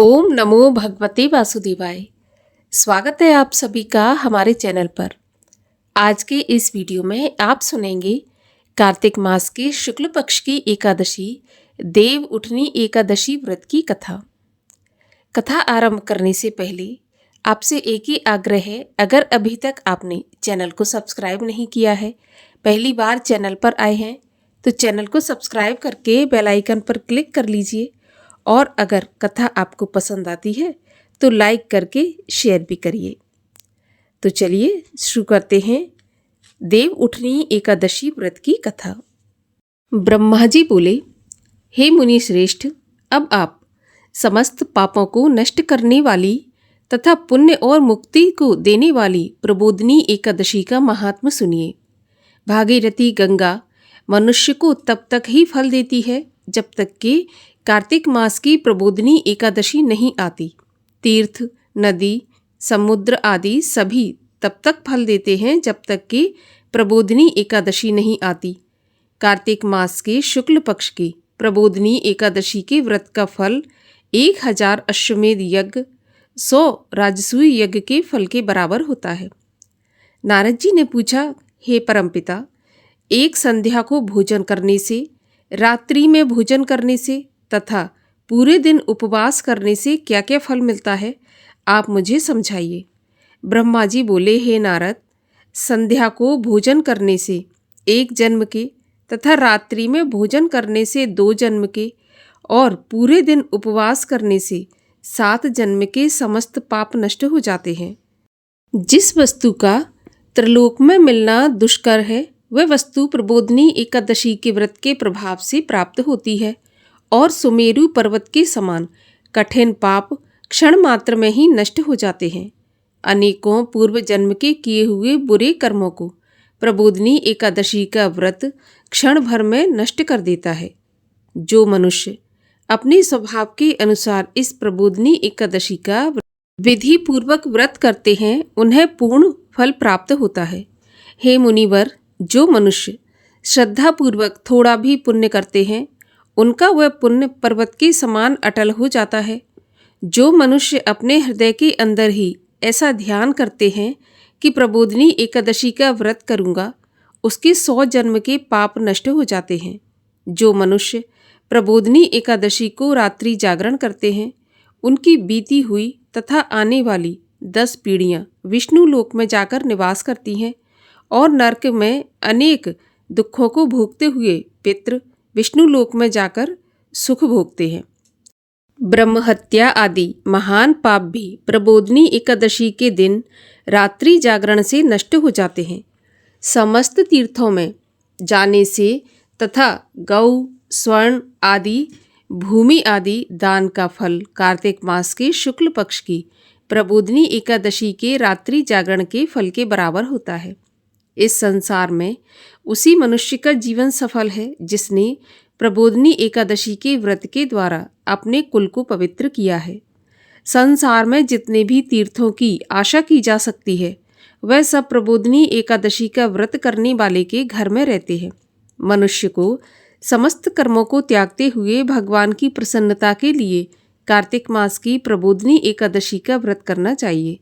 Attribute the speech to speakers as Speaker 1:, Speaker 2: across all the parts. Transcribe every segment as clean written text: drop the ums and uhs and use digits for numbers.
Speaker 1: ओम नमो भगवते वासुदेवाय। स्वागत है आप सभी का हमारे चैनल पर। आज के इस वीडियो में आप सुनेंगे कार्तिक मास के शुक्ल पक्ष की एकादशी देव उठनी एकादशी व्रत की कथा। कथा आरंभ करने से पहले आपसे एक ही आग्रह है, अगर अभी तक आपने चैनल को सब्सक्राइब नहीं किया है, पहली बार चैनल पर आए हैं तो चैनल को सब्सक्राइब करके बेल आइकन पर क्लिक कर लीजिए और अगर कथा आपको पसंद आती है तो लाइक करके शेयर भी करिए। तो चलिए शुरू करते हैं देव उठनी एकादशी व्रत की कथा। ब्रह्मा जी बोले, हे मुनि श्रेष्ठ, अब आप समस्त पापों को नष्ट करने वाली तथा पुण्य और मुक्ति को देने वाली प्रबोधिनी एकादशी का महात्म्य सुनिए। भागीरथी गंगा मनुष्य को तब तक ही फल देती है जब तक कि कार्तिक मास की प्रबोधिनी एकादशी नहीं आती। तीर्थ, नदी, समुद्र आदि सभी तब तक फल देते हैं जब तक कि प्रबोधिनी एकादशी नहीं आती। कार्तिक मास के शुक्ल पक्ष की प्रबोधिनी एकादशी के व्रत का फल 1000 अश्वमेध यज्ञ, 100 राजसूय यज्ञ के फल के बराबर होता है। नारद जी ने पूछा, हे परमपिता, एक संध्या को भोजन करने से, रात्रि में भोजन करने से तथा पूरे दिन उपवास करने से क्या क्या फल मिलता है, आप मुझे समझाइए। ब्रह्मा जी बोले, हे नारद, संध्या को भोजन करने से 1 जन्म के तथा रात्रि में भोजन करने से 2 जन्म के और पूरे दिन उपवास करने से 7 जन्म के समस्त पाप नष्ट हो जाते हैं। जिस वस्तु का त्रिलोक में मिलना दुष्कर है, वह वस्तु प्रबोधिनी एकादशी के व्रत के प्रभाव से प्राप्त होती है और सुमेरु पर्वत के समान कठिन पाप क्षण मात्र में ही नष्ट हो जाते हैं। अनेकों पूर्व जन्म के किए हुए बुरे कर्मों को प्रबोधिनी एकादशी का व्रत क्षण भर में नष्ट कर देता है। जो मनुष्य अपने स्वभाव के अनुसार इस प्रबोधिनी एकादशी का विधि पूर्वक व्रत करते हैं, उन्हें पूर्ण फल प्राप्त होता है। हे मुनिवर, जो मनुष्य श्रद्धा पूर्वक थोड़ा भी पुण्य करते हैं, उनका वह पुण्य पर्वत के समान अटल हो जाता है। जो मनुष्य अपने हृदय के अंदर ही ऐसा ध्यान करते हैं कि प्रबोधिनी एकादशी का व्रत करूँगा, उसके 100 जन्म के पाप नष्ट हो जाते हैं। जो मनुष्य प्रबोधिनी एकादशी को रात्रि जागरण करते हैं, उनकी बीती हुई तथा आने वाली 10 पीढ़ियाँ विष्णु लोक में जाकर निवास करती हैं और नरक में अनेक दुखों को भोगते हुए पितृ विष्णु लोक में जाकर सुख भोगते हैं। ब्रह्म हत्या आदि महान पाप भी प्रबोधिनी एकादशी के दिन रात्रि जागरण से नष्ट हो जाते हैं। समस्त तीर्थों में जाने से तथा गौ, स्वर्ण आदि भूमि आदि दान का फल कार्तिक मास के शुक्ल पक्ष की प्रबोधिनी एकादशी के रात्रि जागरण के फल के बराबर होता है। इस संसार में उसी मनुष्य का जीवन सफल है जिसने प्रबोधिनी एकादशी के व्रत के द्वारा अपने कुल को पवित्र किया है। संसार में जितने भी तीर्थों की आशा की जा सकती है, वह सब प्रबोधिनी एकादशी का व्रत करने वाले के घर में रहते हैं। मनुष्य को समस्त कर्मों को त्यागते हुए भगवान की प्रसन्नता के लिए कार्तिक मास की प्रबोधिनी एकादशी का व्रत करना चाहिए।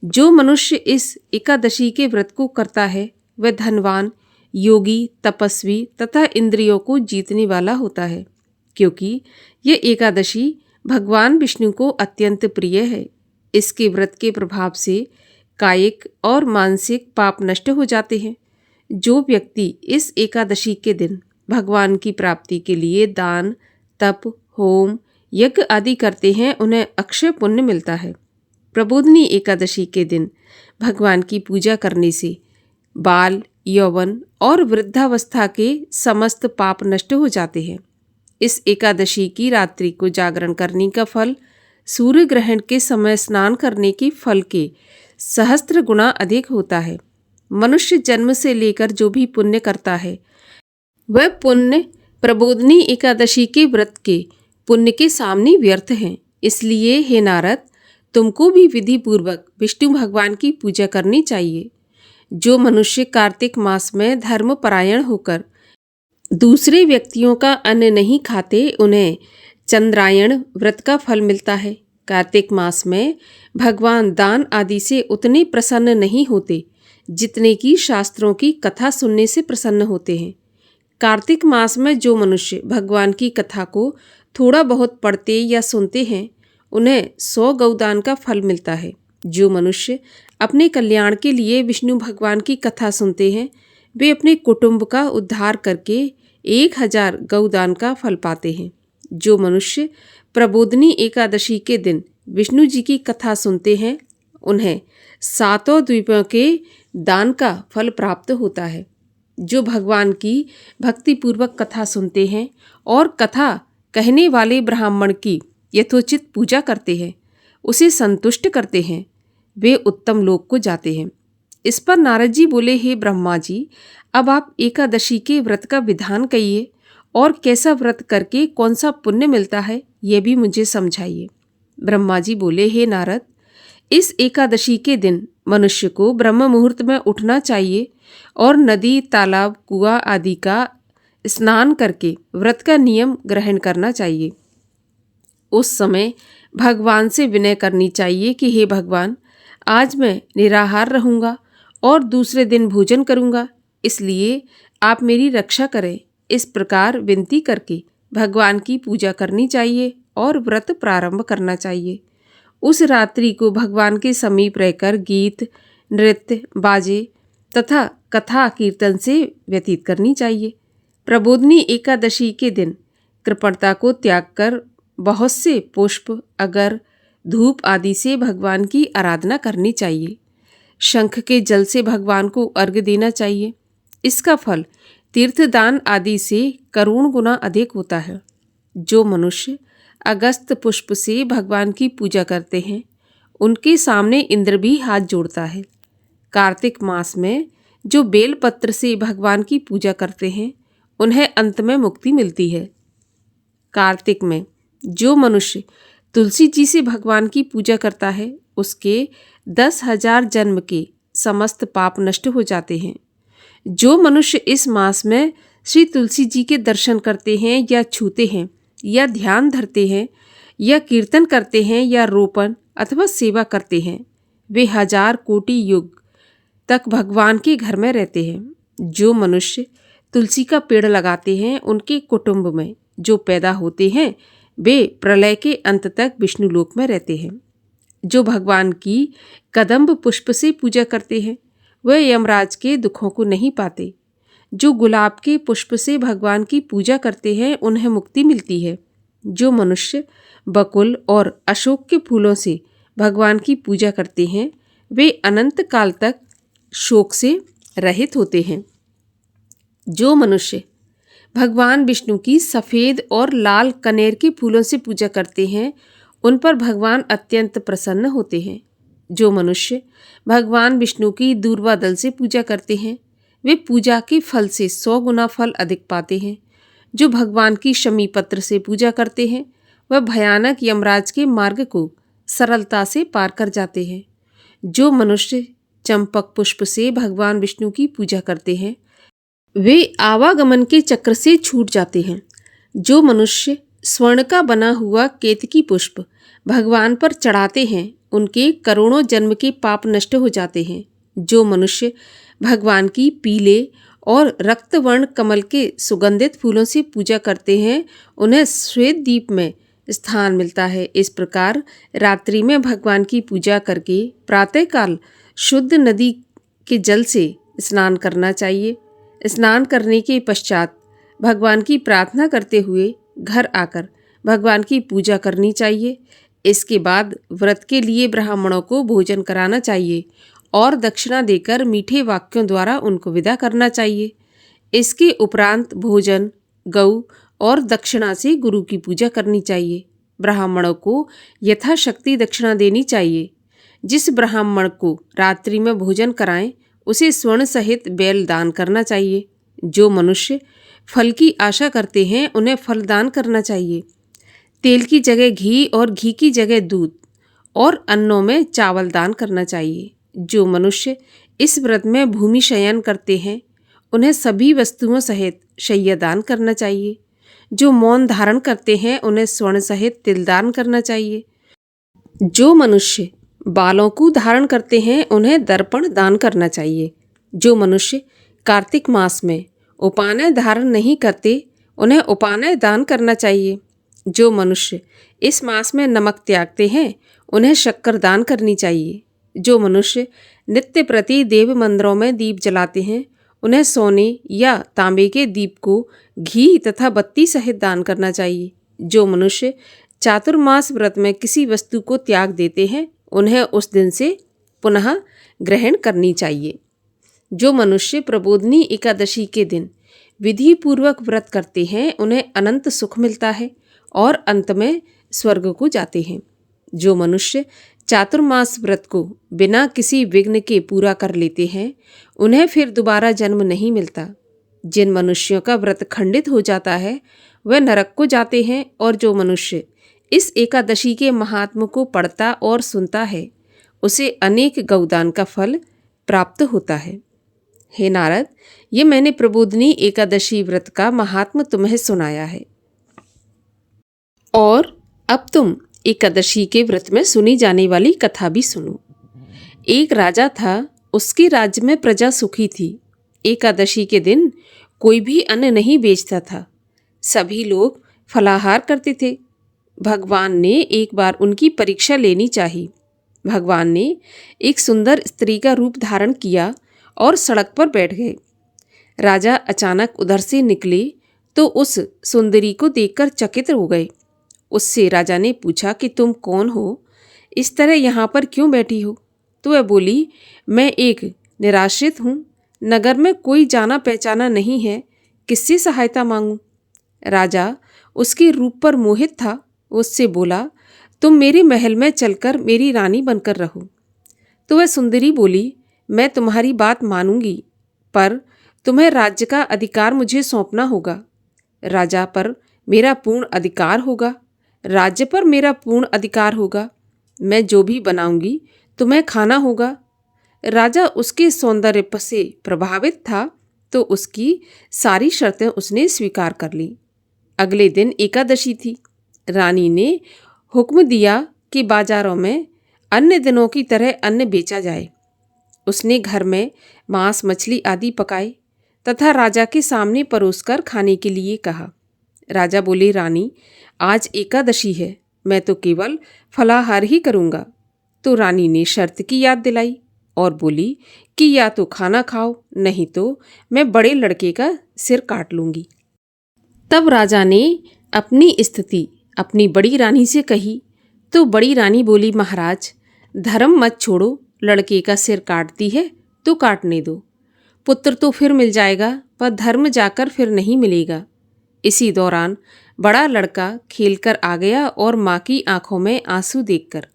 Speaker 1: जो मनुष्य इस एकादशी के व्रत को करता है, वह धनवान, योगी, तपस्वी तथा इंद्रियों को जीतने वाला होता है, क्योंकि यह एकादशी भगवान विष्णु को अत्यंत प्रिय है। इसके व्रत के प्रभाव से कायिक और मानसिक पाप नष्ट हो जाते हैं। जो व्यक्ति इस एकादशी के दिन भगवान की प्राप्ति के लिए दान, तप, होम, यज्ञ आदि करते हैं, उन्हें अक्षय पुण्य मिलता है। प्रबोधिनी एकादशी के दिन भगवान की पूजा करने से बाल, यौवन और वृद्धावस्था के समस्त पाप नष्ट हो जाते हैं। इस एकादशी की रात्रि को जागरण करने का फल सूर्य ग्रहण के समय स्नान करने के फल के 1000 गुना अधिक होता है। मनुष्य जन्म से लेकर जो भी पुण्य करता है, वह पुण्य प्रबोधिनी एकादशी के व्रत के पुण्य के सामने व्यर्थ हैं। इसलिए हे नारद, तुमको भी विधि पूर्वक विष्णु भगवान की पूजा करनी चाहिए। जो मनुष्य कार्तिक मास में धर्मपरायण होकर दूसरे व्यक्तियों का अन्न नहीं खाते, उन्हें चंद्रायण व्रत का फल मिलता है। कार्तिक मास में भगवान दान आदि से उतने प्रसन्न नहीं होते जितने कि शास्त्रों की कथा सुनने से प्रसन्न होते हैं। कार्तिक मास में जो मनुष्य भगवान की कथा को थोड़ा बहुत पढ़ते या सुनते हैं उन्हें 100 गौदान का फल मिलता है। जो मनुष्य अपने कल्याण के लिए विष्णु भगवान की कथा सुनते हैं वे अपने कुटुंब का उद्धार करके 1000 गौदान का फल पाते हैं। जो मनुष्य प्रबोधनी एकादशी के दिन विष्णु जी की कथा सुनते हैं उन्हें 7 द्वीपों के दान का फल प्राप्त होता है। जो भगवान की भक्तिपूर्वक कथा सुनते हैं और कथा कहने वाले ब्राह्मण की यथोचित पूजा करते हैं, उसे संतुष्ट करते हैं, वे उत्तम लोक को जाते हैं। इस पर नारद जी बोले, हे ब्रह्मा जी, अब आप एकादशी के व्रत का विधान कहिए और कैसा व्रत करके कौन सा पुण्य मिलता है यह भी मुझे समझाइए। ब्रह्मा जी बोले, हे नारद, इस एकादशी के दिन मनुष्य को ब्रह्म मुहूर्त में उठना चाहिए और नदी, तालाब, कुआं आदि का स्नान करके व्रत का नियम ग्रहण करना चाहिए। उस समय भगवान से विनय करनी चाहिए कि हे भगवान, आज मैं निराहार रहूँगा और दूसरे दिन भोजन करूँगा, इसलिए आप मेरी रक्षा करें। इस प्रकार विनती करके भगवान की पूजा करनी चाहिए और व्रत प्रारंभ करना चाहिए। उस रात्रि को भगवान के समीप रहकर गीत, नृत्य, बाजे तथा कथा कीर्तन से व्यतीत करनी चाहिए। प्रबोधनी एकादशी के दिन कृपणता को त्याग कर बहुत से पुष्प, अगर, धूप आदि से भगवान की आराधना करनी चाहिए। शंख के जल से भगवान को अर्घ्य देना चाहिए। इसका फल तीर्थदान आदि से करोड़ गुना अधिक होता है। जो मनुष्य अगस्त पुष्प से भगवान की पूजा करते हैं उनके सामने इंद्र भी हाथ जोड़ता है। कार्तिक मास में जो बेलपत्र से भगवान की पूजा करते हैं उन्हें अंत में मुक्ति मिलती है। कार्तिक में जो मनुष्य तुलसी जी से भगवान की पूजा करता है उसके 10,000 जन्म के समस्त पाप नष्ट हो जाते हैं। जो मनुष्य इस मास में श्री तुलसी जी के दर्शन करते हैं या छूते हैं या ध्यान धरते हैं या कीर्तन करते हैं या रोपण अथवा सेवा करते हैं वे 1000 कोटि युग तक भगवान के घर में रहते हैं। जो मनुष्य तुलसी का पेड़ लगाते हैं उनके कुटुंब में जो पैदा होते हैं वे प्रलय के अंत तक विष्णु लोक में रहते हैं। जो भगवान की कदम्ब पुष्प से पूजा करते हैं वह यमराज के दुखों को नहीं पाते। जो गुलाब के पुष्प से भगवान की पूजा करते हैं उन्हें मुक्ति मिलती है। जो मनुष्य बकुल और अशोक के फूलों से भगवान की पूजा करते हैं वे अनंत काल तक शोक से रहित होते हैं। जो मनुष्य भगवान विष्णु की सफ़ेद और लाल कनेर के फूलों से पूजा करते हैं उन पर भगवान अत्यंत प्रसन्न होते हैं। जो मनुष्य भगवान विष्णु की दूर्वा दल से पूजा करते हैं वे पूजा के फल से 100 गुना फल अधिक पाते हैं। जो भगवान की शमी पत्र से पूजा करते हैं वह भयानक यमराज के मार्ग को सरलता से पार कर जाते हैं। जो मनुष्य चंपक पुष्प से भगवान विष्णु की पूजा करते हैं वे आवागमन के चक्र से छूट जाते हैं। जो मनुष्य स्वर्ण का बना हुआ केतकी पुष्प भगवान पर चढ़ाते हैं उनके करोड़ों जन्म के पाप नष्ट हो जाते हैं। जो मनुष्य भगवान की पीले और रक्तवर्ण कमल के सुगंधित फूलों से पूजा करते हैं उन्हें श्वेत दीप में स्थान मिलता है। इस प्रकार रात्रि में भगवान की पूजा करके प्रातःकाल शुद्ध नदी के जल से स्नान करना चाहिए। स्नान करने के पश्चात भगवान की प्रार्थना करते हुए घर आकर भगवान की पूजा करनी चाहिए। इसके बाद व्रत के लिए ब्राह्मणों को भोजन कराना चाहिए और दक्षिणा देकर मीठे वाक्यों द्वारा उनको विदा करना चाहिए। इसके उपरांत भोजन, गौ और दक्षिणा से गुरु की पूजा करनी चाहिए। ब्राह्मणों को यथाशक्ति दक्षिणा देनी चाहिए। जिस ब्राह्मण को रात्रि में भोजन कराएं उसे स्वर्ण सहित बैल दान करना चाहिए। जो मनुष्य फल की आशा करते हैं उन्हें फल दान करना चाहिए। तेल की जगह घी और घी की जगह दूध और अन्नों में चावल दान करना चाहिए। जो मनुष्य इस व्रत में भूमि शयन करते हैं उन्हें सभी वस्तुओं सहित शय्या दान करना चाहिए। जो मौन धारण करते हैं उन्हें स्वर्ण सहित तिल दान करना चाहिए। जो मनुष्य बालों को धारण करते हैं उन्हें दर्पण दान करना चाहिए। जो मनुष्य कार्तिक मास में उपानय धारण नहीं करते उन्हें उपानय दान करना चाहिए। जो मनुष्य इस मास में नमक त्यागते हैं उन्हें शक्कर दान करनी चाहिए। जो मनुष्य नित्य प्रति देव मंदिरों में दीप जलाते हैं उन्हें सोने या तांबे के दीप को घी तथा बत्ती सहित दान करना चाहिए। जो मनुष्य चातुर्मास व्रत में किसी वस्तु को त्याग देते हैं उन्हें उस दिन से पुनः ग्रहण करनी चाहिए। जो मनुष्य प्रबोधिनी एकादशी के दिन विधि पूर्वक व्रत करते हैं उन्हें अनंत सुख मिलता है और अंत में स्वर्ग को जाते हैं। जो मनुष्य चातुर्मास व्रत को बिना किसी विघ्न के पूरा कर लेते हैं उन्हें फिर दोबारा जन्म नहीं मिलता। जिन मनुष्यों का व्रत खंडित हो जाता है वह नरक को जाते हैं और जो मनुष्य इस एकादशी के महात्म को पढ़ता और सुनता है उसे अनेक गौदान का फल प्राप्त होता है। हे नारद, ये मैंने प्रबोधिनी एकादशी व्रत का महात्म तुम्हें सुनाया है और अब तुम एकादशी के व्रत में सुनी जाने वाली कथा भी सुनो। एक राजा था, उसके राज्य में प्रजा सुखी थी। एकादशी के दिन कोई भी अन्न नहीं बेचता था, सभी लोग फलाहार करते थे। भगवान ने एक बार उनकी परीक्षा लेनी चाहिए। भगवान ने एक सुंदर स्त्री का रूप धारण किया और सड़क पर बैठ गए। राजा अचानक उधर से निकले तो उस सुंदरी को देखकर चकित हो गए। उससे राजा ने पूछा कि तुम कौन हो, इस तरह यहाँ पर क्यों बैठी हो? तो वह बोली, मैं एक निराश्रित हूँ, नगर में कोई जाना पहचाना नहीं है, किससे सहायता मांगूं? राजा उसके रूप पर मोहित था, उससे बोला, तुम मेरे महल में चलकर मेरी रानी बनकर रहो। तो वह सुंदरी बोली, मैं तुम्हारी बात मानूंगी, पर तुम्हें राज्य का अधिकार मुझे सौंपना होगा। राजा पर मेरा पूर्ण अधिकार होगा, राज्य पर मेरा पूर्ण अधिकार होगा। मैं जो भी बनाऊंगी तुम्हें खाना होगा। राजा उसके सौंदर्य से प्रभावित था तो उसकी सारी शर्तें उसने स्वीकार कर ली। अगले दिन एकादशी थी। रानी ने हुक्म दिया कि बाजारों में अन्य दिनों की तरह अन्न बेचा जाए। उसने घर में मांस मछली आदि पकाए तथा राजा के सामने परोसकर खाने के लिए कहा। राजा बोले, रानी, आज एकादशी है, मैं तो केवल फलाहार ही करूँगा। तो रानी ने शर्त की याद दिलाई और बोली कि या तो खाना खाओ, नहीं तो मैं बड़े लड़के का सिर काट लूँगी। तब राजा ने अपनी स्थिति अपनी बड़ी रानी से कही तो बड़ी रानी बोली, महाराज, धर्म मत छोड़ो, लड़के का सिर काटती है तो काटने दो। पुत्र तो फिर मिल जाएगा पर धर्म जाकर फिर नहीं मिलेगा। इसी दौरान बड़ा लड़का खेलकर आ गया और माँ की आंखों में आंसू देखकर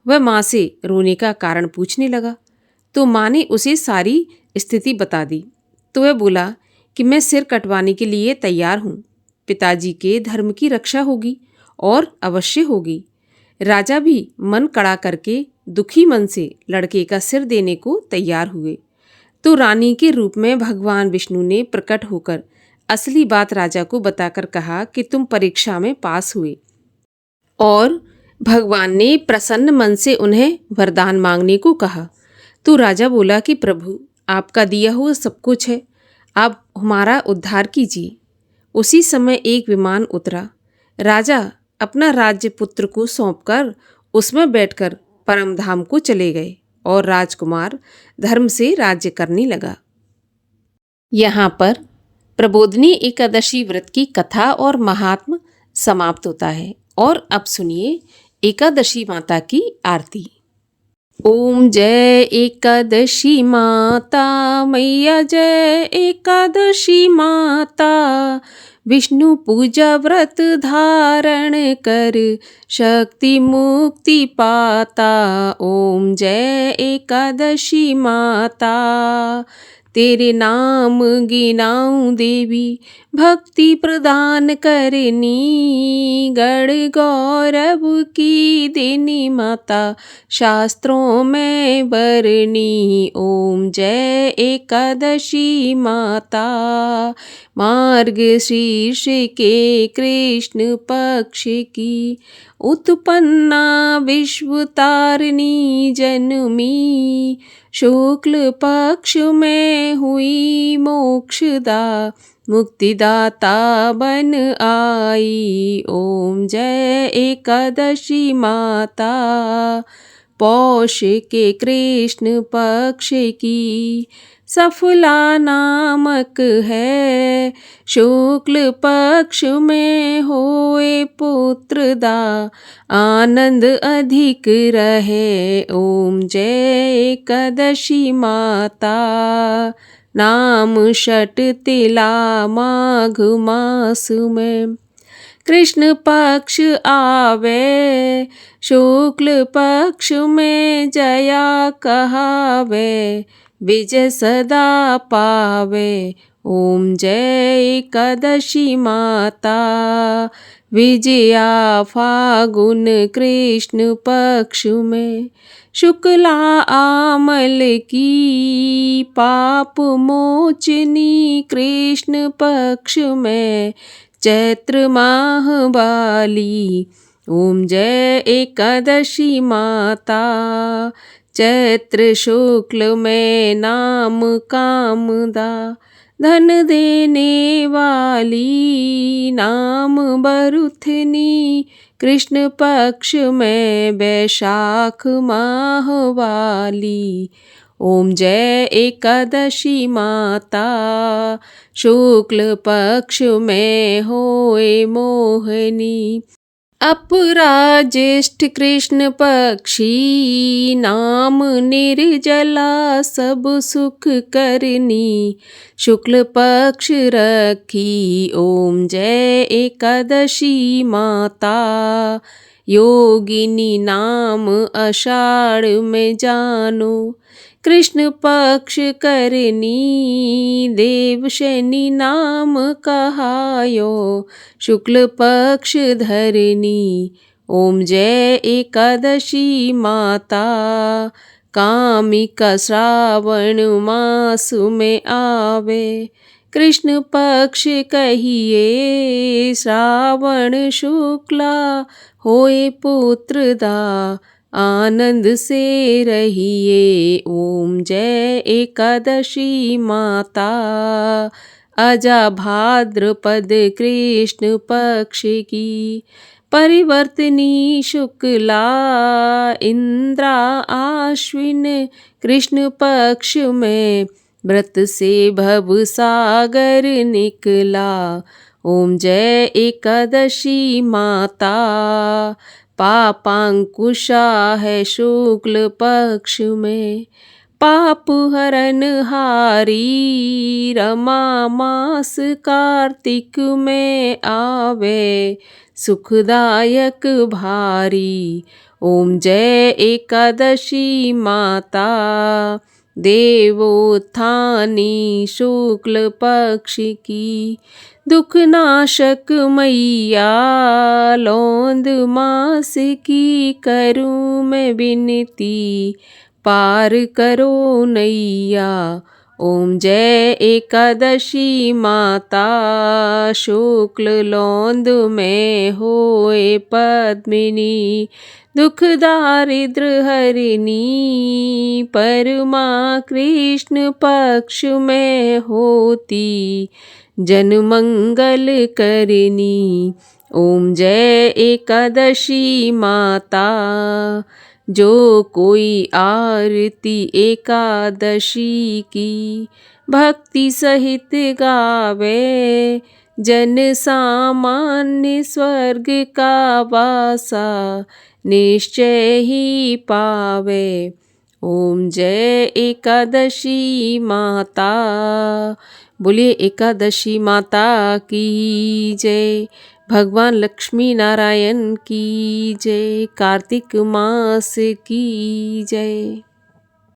Speaker 1: वह माँ से रोने का कारण पूछने लगा। तो माँ ने उसे सारी स्थिति बता दी। तो वह बोला कि मैं सिर कटवाने के लिए तैयार हूँ, पिताजी के धर्म की रक्षा होगी और अवश्य होगी। राजा भी मन कड़ा करके दुखी मन से लड़के का सिर देने को तैयार हुए। तो रानी के रूप में भगवान विष्णु ने प्रकट होकर असली बात राजा को बताकर कहा कि तुम परीक्षा में पास हुए। और भगवान ने प्रसन्न मन से उन्हें वरदान मांगने को कहा। तो राजा बोला कि प्रभु, आपका दिया हुआ सब कुछ है, आप हमारा उद्धार कीजिए। उसी समय एक विमान उतरा। राजा अपना राज्य पुत्र को सौंपकर उसमें बैठकर परमधाम को चले गए और राजकुमार धर्म से राज्य करने लगा। यहाँ पर प्रबोधिनी एकादशी व्रत की कथा और महात्म समाप्त होता है। और अब सुनिए एकादशी माता की आरती। ओम जय एकादशी माता मैया, जय एकादशी माता, विष्णु पूजा व्रत धारण कर शक्ति मुक्ति पाता। ओम जय एकादशी माता, तेरे नाम गिनाऊं देवी, भक्ति प्रदान करनी गण गौरव की देनी माता शास्त्रों में बरनी। ओम जय एकादशी माता। मार्ग शीर्ष के कृष्ण पक्ष की उत्पन्ना विश्व तारिणी जन्मी। शुक्ल पक्ष में हुई मोक्षदा मुक्तिदाता बन आई। ओम जय एकादशी माता। पौष के कृष्ण पक्ष की सफला नामक है। शुक्ल पक्ष में होए पुत्रदा आनंद अधिक रहे। ओम जय एकादशी माता। नाम षट तिला माघ मास में कृष्ण पक्ष आवे। शुक्ल पक्ष में जया कहावे विजय सदा पावे। ओम जय एकादशी माता। विजया फागुन कृष्ण पक्ष में शुक्ला आमल की। पाप मोचनी कृष्ण पक्ष में चैत्र माह वाली। ओम जय एकादशी माता। चैत्र शुक्ल में नाम कामदा धन देने वाली। नाम बरुथनी कृष्ण पक्ष में वैशाख माह वाली। ओम जय एकादशी माता। शुक्ल पक्ष में होए मोहनी। अपरा ज्येष्ठ कृष्ण पक्षी। नाम निर्जला सब सुख करनी। शुक्ल पक्ष रखी। ओम जय एकादशी माता। योगिनी नाम आषाढ़ में जानो। कृष्ण पक्ष करनी। देव शनि नाम कहायो। शुक्ल पक्ष धरनी। ओम जय एकादशी माता। कामिका श्रावण मास में आवे। कृष्ण पक्ष कहिए। श्रावण शुक्ला होए पुत्रदा आनंद से रहिए। ओम जय एकादशी माता। अजा भाद्रपद कृष्ण पक्ष की परिवर्तनी शुक्ला। इंद्रा आश्विन कृष्ण पक्ष में व्रत से भव सागर निकला। ओम जय एकादशी माता। पापांकुशा है शुक्ल पक्ष में पाप हरन हारी। रमा मास कार्तिक में आवे सुखदायक भारी। ओम जय एकादशी माता। देवोत्थानी शुक्ल पक्ष की दुख नाशक मैया। लौंद मास की करूँ मैं विनती पार करो नैया। ओम जय एकादशी माता। शुक्ल लौंद में होए पद्मिनी। दुख दारिद्र हरिणी। परमा कृष्ण पक्ष में होती जन मंगल करनी। ओम जय एकादशी माता। जो कोई आरती एकादशी की भक्ति सहित गावे। जन सामान्य स्वर्ग का वासा निश्चय ही पावे। ओम जय एकादशी माता। बोलिए एकादशी माता की जय। भगवान लक्ष्मी नारायण की जय। कार्तिक मास की जय।